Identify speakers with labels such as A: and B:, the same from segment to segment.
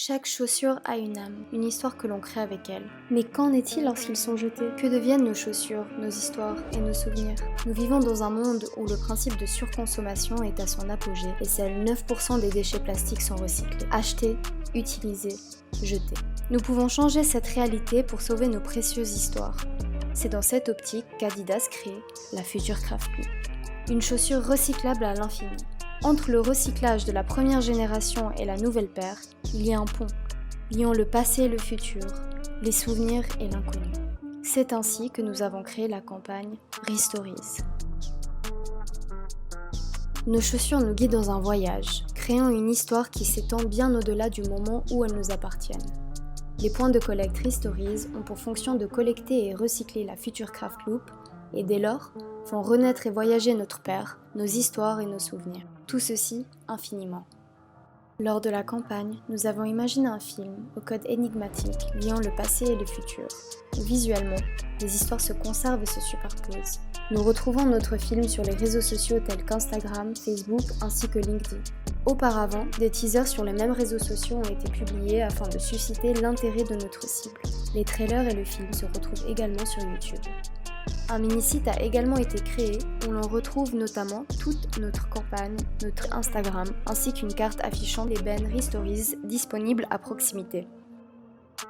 A: Chaque chaussure a une âme, une histoire que l'on crée avec elle. Mais qu'en est-il lorsqu'ils sont jetés? Que deviennent nos chaussures, nos histoires et nos souvenirs? Nous vivons dans un monde où le principe de surconsommation est à son apogée et seuls 9% des déchets plastiques sont recyclés. Achetés, utilisés, jetés. Nous pouvons changer cette réalité pour sauver nos précieuses histoires. C'est dans cette optique qu'Adidas crée la Future Craft Loop. Une chaussure recyclable à l'infini. Entre le recyclage de la première génération et la nouvelle paire, il y a un pont, liant le passé et le futur, les souvenirs et l'inconnu. C'est ainsi que nous avons créé la campagne Restories. Nos chaussures nous guident dans un voyage, créant une histoire qui s'étend bien au-delà du moment où elles nous appartiennent. Les points de collecte Restories ont pour fonction de collecter et recycler la Future Craft Loop et dès lors, font renaître et voyager notre paire, nos histoires et nos souvenirs. Tout ceci infiniment. Lors de la campagne, nous avons imaginé un film au code énigmatique liant le passé et le futur, où visuellement, les histoires se conservent et se superposent. Nous retrouvons notre film sur les réseaux sociaux tels qu'Instagram, Facebook ainsi que LinkedIn. Auparavant, des teasers sur les mêmes réseaux sociaux ont été publiés afin de susciter l'intérêt de notre cible. Les trailers et le film se retrouvent également sur YouTube. Un mini-site a également été créé où l'on retrouve notamment toute notre campagne, notre Instagram, ainsi qu'une carte affichant les bennes Restories disponibles à proximité.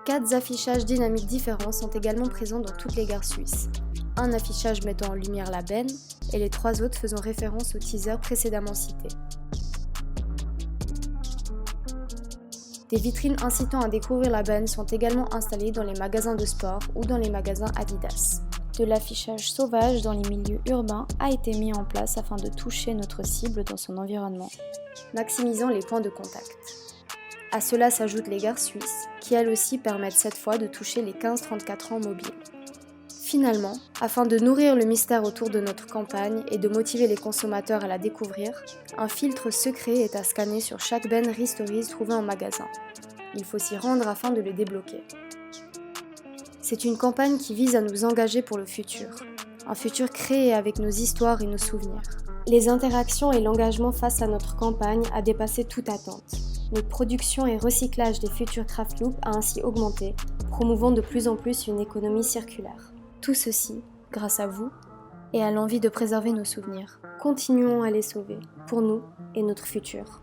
A: 4 affichages dynamiques différents sont également présents dans toutes les gares suisses. Un affichage mettant en lumière la benne et les 3 autres faisant référence au teaser précédemment cité. Des vitrines incitant à découvrir la benne sont également installées dans les magasins de sport ou dans les magasins Adidas. De l'affichage sauvage dans les milieux urbains a été mis en place afin de toucher notre cible dans son environnement, maximisant les points de contact. À cela s'ajoutent les gares suisses, qui elles aussi permettent cette fois de toucher les 15-34 ans mobiles. Finalement, afin de nourrir le mystère autour de notre campagne et de motiver les consommateurs à la découvrir, un filtre secret est à scanner sur chaque benne Restories trouvée en magasin. Il faut s'y rendre afin de le débloquer. C'est une campagne qui vise à nous engager pour le futur. Un futur créé avec nos histoires et nos souvenirs. Les interactions et l'engagement face à notre campagne a dépassé toute attente. Notre production et recyclage des Future Craft Loop a ainsi augmenté, promouvant de plus en plus une économie circulaire. Tout ceci, grâce à vous, et à l'envie de préserver nos souvenirs. Continuons à les sauver, pour nous et notre futur.